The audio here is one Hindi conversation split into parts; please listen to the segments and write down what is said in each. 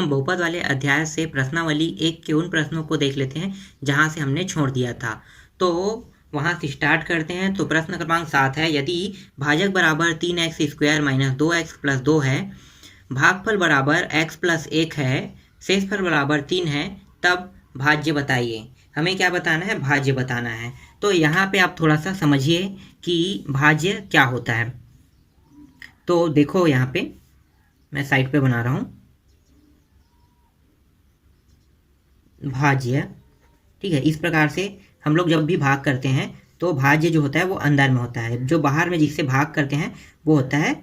हम बहुपद वाले अध्याय से प्रश्नावली 1 के उन प्रश्नों को देख लेते हैं जहां से हमने छोड़ दिया था। तो वहां से स्टार्ट करते हैं। तो प्रश्न क्रमांक 7 है, यदि भाजक बराबर 3x² - 2x + 2 है, भागफल बराबर x + 1 है, शेषफल बराबर 3 है, तब भाज्य बताइए। हमें क्या बताना है? भाज्य बताना है। तो यहाँ पे आप थोड़ा सा समझिए कि भाज्य क्या होता है। तो देखो यहाँ पे मैं साइड पे बना रहा हूँ भाज्य, ठीक है। इस प्रकार से हम लोग जब भी भाग करते हैं तो भाज्य जो होता है वो अंदर में होता है, जो बाहर में जिससे भाग करते हैं वो होता है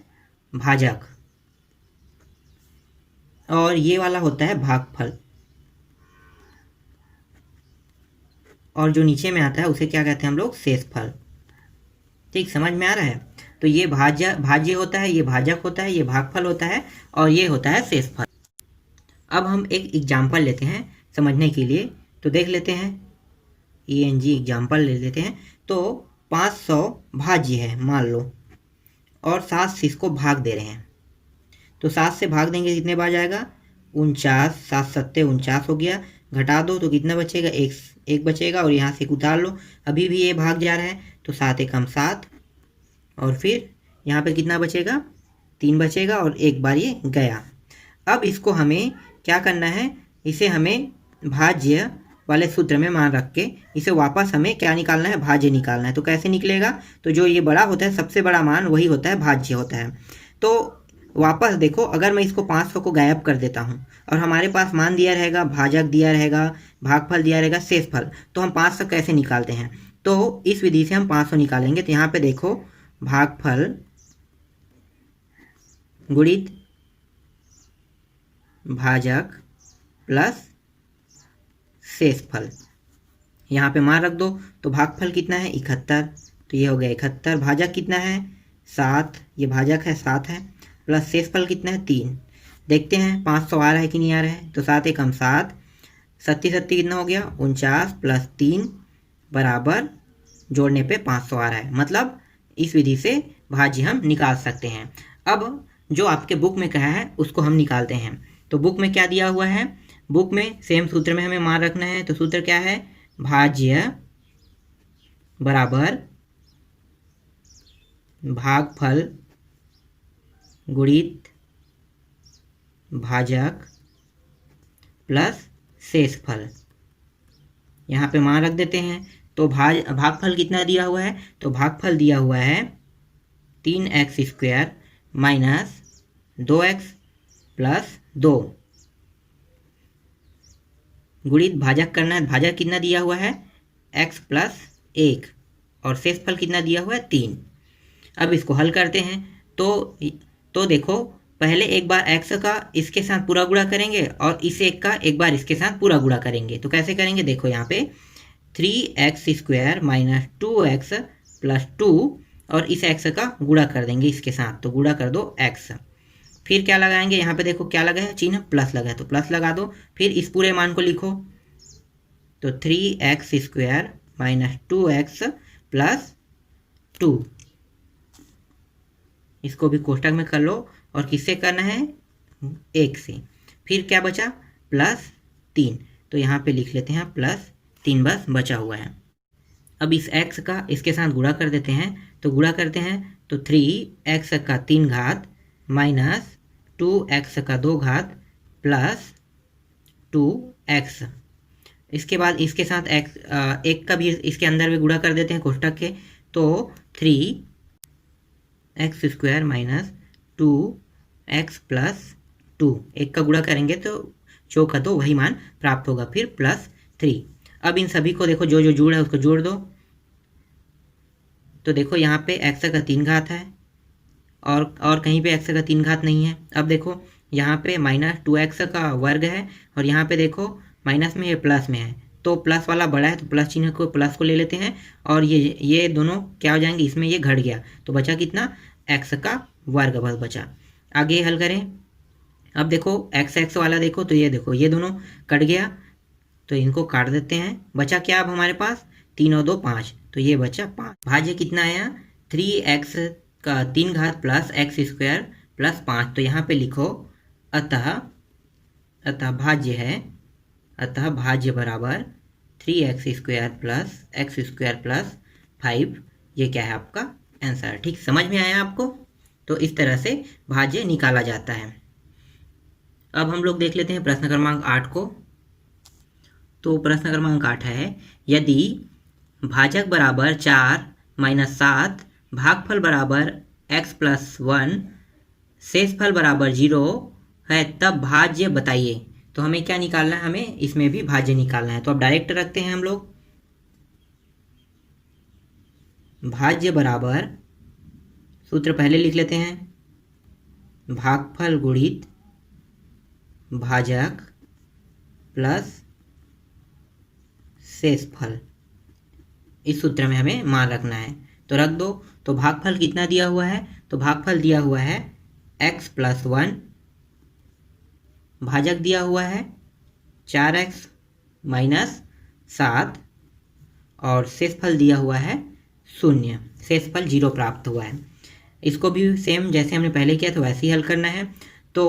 भाजक, और ये वाला होता है भागफल, और जो नीचे में आता है उसे क्या कहते हैं हम लोग? शेषफल। ठीक, समझ में आ रहा है? तो ये भाज्य होता है, ये भाजक होता है, ये भागफल होता है, और ये होता है शेषफल। अब हम एक एग्जाम्पल लेते हैं समझने के लिए। तो देख लेते हैं, ENG एग्जाम्पल ले लेते हैं। तो 500 भाज्य है मान लो, और 7 से इसको भाग दे रहे हैं। तो 7 से भाग देंगे कितने बार जाएगा? 49, 7 सत्ते 49 हो गया। घटा दो तो कितना बचेगा? एक बचेगा, और यहाँ से उतार लो, अभी भी ये भाग जा रहा है। तो 7 एकम 7, और फिर यहाँ पे कितना बचेगा? 3 बचेगा, और एक बार ये गया। अब इसको हमें क्या करना है? इसे हमें भाज्य वाले सूत्र में मान रख के इसे वापस हमें क्या निकालना है? भाज्य निकालना है। तो कैसे निकलेगा? तो जो ये बड़ा होता है, सबसे बड़ा मान, वही होता है भाज्य होता है। तो वापस देखो, अगर मैं इसको 500 को गायब कर देता हूँ और हमारे पास मान दिया रहेगा, भाजक दिया रहेगा, भागफल दिया रहेगा, शेषफल, तो हम 500 कैसे निकालते हैं? तो इस विधि से हम 500 निकालेंगे। तो यहाँ पे देखो, भागफल गुणित भाजक प्लस शेषफल, यहाँ पे मान रख दो। तो भागफल कितना है? 71, तो ये हो गया 71। भाजक कितना है? 7, ये भाजक है 7 है, प्लस शेषफल कितना है? 3। देखते हैं 500 आ रहा है कि नहीं आ रहा है। तो 7 एकम 7, 37 कितना हो गया? 49 प्लस 3 बराबर, जोड़ने पे 500 आ रहा है। मतलब इस विधि से भाज्य हम निकाल सकते हैं। अब जो आपके बुक में कहा है उसको हम निकालते हैं। तो बुक में क्या दिया हुआ है? बुक में सेम सूत्र में हमें मान रखना है। तो सूत्र क्या है? भाज्य बराबर भागफल गुणित भाजक प्लस शेषफल, यहाँ पे मान रख देते हैं। तो भागफल कितना दिया हुआ है? तो भागफल दिया हुआ है 3x² - 2x + 2, गुणित भाजक करना है। भाजक कितना दिया हुआ है? x + 1, और शेषफल कितना दिया हुआ है? 3। अब इसको हल करते हैं। तो देखो, पहले एक बार x का इसके साथ पूरा गुणा करेंगे, और इस एक का एक बार इसके साथ पूरा गुणा करेंगे। तो कैसे करेंगे? देखो यहाँ पे 3x² - 2x + 2, और इस x का गुणा कर देंगे इसके साथ। तो गुणा कर दो x, फिर क्या लगाएंगे? यहाँ पे देखो क्या लगा है? चिन्ह प्लस लगा है, तो प्लस लगा दो। फिर इस पूरे मान को लिखो। तो 3x² - 2x + 2, इसको भी कोष्टक में कर लो, और किससे करना है? 1 से। फिर क्या बचा? +3। तो यहाँ पे लिख लेते हैं +3 बस बचा हुआ है। अब इस x का इसके साथ गुणा कर देते हैं। तो गुणा करते हैं तो 3x का 3 घात - 2x का 2 घात + 2x। इसके बाद इसके साथ एक का भी इसके अंदर भी गुणा कर देते हैं कोष्टक के। तो 3x² - 2x + 2, एक का गुणा करेंगे तो चौका तो वही मान प्राप्त होगा, फिर +3। अब इन सभी को देखो, जो जो जोड़ है उसको जोड़ दो। तो देखो यहाँ पे x का 3 घात है, और कहीं पे x का 3 घात नहीं है। अब देखो यहाँ पे -2x का वर्ग है, और यहाँ पे देखो माइनस में है, प्लस में है। तो प्लस वाला बड़ा है, तो प्लस चिन्ह को प्लस को ले लेते हैं, और ये दोनों क्या हो जाएंगे? इसमें ये घट गया, तो बचा कितना? x का वर्ग बस बचा। आगे हल करें। अब देखो x वाला देखो, तो ये देखो ये दोनों कट गया, तो इनको काट देते हैं। बचा क्या अब हमारे पास? 3 और 2 5, तो ये बचा 5। भाज्य कितना आया? 3x का 3 घात + x² + 5। तो यहाँ पे लिखो, अतः अतः भाज्य बराबर 3x² प्लस x² प्लस 5, ये क्या है आपका आंसर। ठीक, समझ में आया आपको? तो इस तरह से भाज्य निकाला जाता है। अब हम लोग देख लेते हैं प्रश्न क्रमांक 8 को। तो प्रश्न क्रमांक 8 है, यदि भाजक बराबर 4 - 7, भागफल बराबर x + 1, शेषफल बराबर 0 है, तब भाज्य बताइए। तो हमें क्या निकालना है? हमें इसमें भी भाज्य निकालना है। तो अब डायरेक्ट रखते हैं हम लोग। भाज्य बराबर, सूत्र पहले लिख लेते हैं, भागफल गुणित भाजक प्लस शेषफल। इस सूत्र में हमें मान रखना है, तो रख दो। तो भागफल कितना दिया हुआ है? तो भागफल दिया हुआ है x + 1, भाजक दिया हुआ है 4x - 7 और शेषफल दिया हुआ है 0। शेषफल 0 प्राप्त हुआ है। इसको भी सेम जैसे हमने पहले किया था वैसे ही हल करना है। तो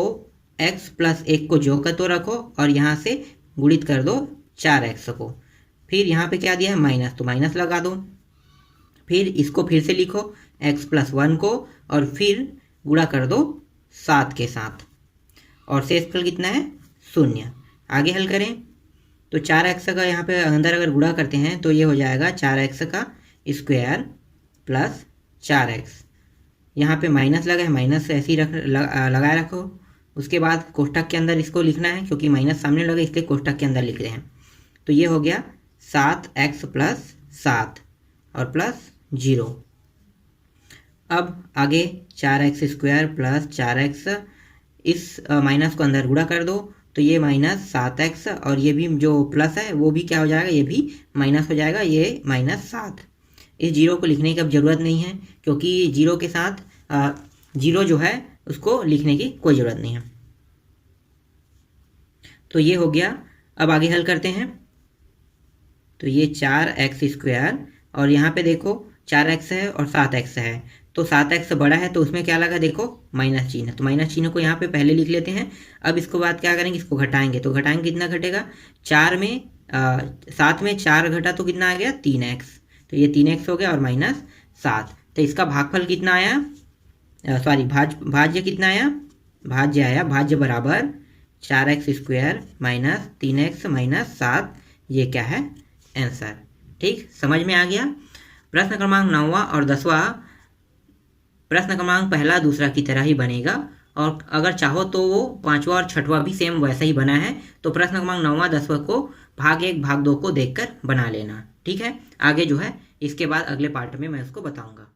x + 1 को जोड़ कर तो रखो और यहाँ से गुणित कर दो 4x को। फिर यहाँ पे क्या दिया है? माइनस, तो माइनस लगा दो। फिर इसको फिर से लिखो x + 1 को और फिर गुणा कर दो 7 के साथ और शेषफल कितना है? 0। आगे हल करें तो 4x का यहाँ पे अंदर अगर गुणा करते हैं तो ये हो जाएगा 4x² प्लस 4x। यहाँ पे माइनस लगा है, माइनस ऐसे ही लगाए रखो। उसके बाद कोष्ठक के अंदर इसको लिखना है, क्योंकि माइनस सामने लगा इसलिए कोष्ठक के अंदर लिख रहे हैं। तो ये हो गया 7x + 7 और प्लस 0। अब आगे 4x² प्लस 4x, इस माइनस को अंदर गुणा कर दो तो ये -7x और ये भी जो प्लस है वो भी क्या हो जाएगा? ये भी माइनस हो जाएगा, ये -7। इस जीरो को लिखने की अब ज़रूरत नहीं है, क्योंकि जीरो के साथ जीरो जो है उसको लिखने की कोई ज़रूरत नहीं है। तो ये हो गया। अब आगे हल करते हैं। तो ये 4x² और यहाँ पे देखो 4x है और 7x है, तो 7x बड़ा है तो उसमें क्या लगा? देखो माइनस चिन्ह, तो माइनस चिन्ह को यहाँ पे पहले लिख लेते हैं। अब इसको बाद क्या करेंगे? इसको घटाएंगे, तो घटाएंगे कितना घटेगा? 7 में 4 घटा तो कितना आ गया? 3x, तो ये 3x हो गया और -7। तो इसका भागफल कितना आया? भाज्य कितना आया? भाज्य आया, भाज्य बराबर 4x² - 3x - 7, ये क्या है? आंसर। ठीक, समझ में आ गया? प्रश्न क्रमांक 9वां और 10वां प्रश्न क्रमांक पहला दूसरा की तरह ही बनेगा, और अगर चाहो तो वो 5वां और 6वां भी सेम वैसा ही बना है। तो प्रश्न क्रमांक 9वां 10वां को भाग 1 भाग 2 को देखकर बना लेना। ठीक है, आगे जो है इसके बाद अगले पार्ट में मैं उसको बताऊंगा।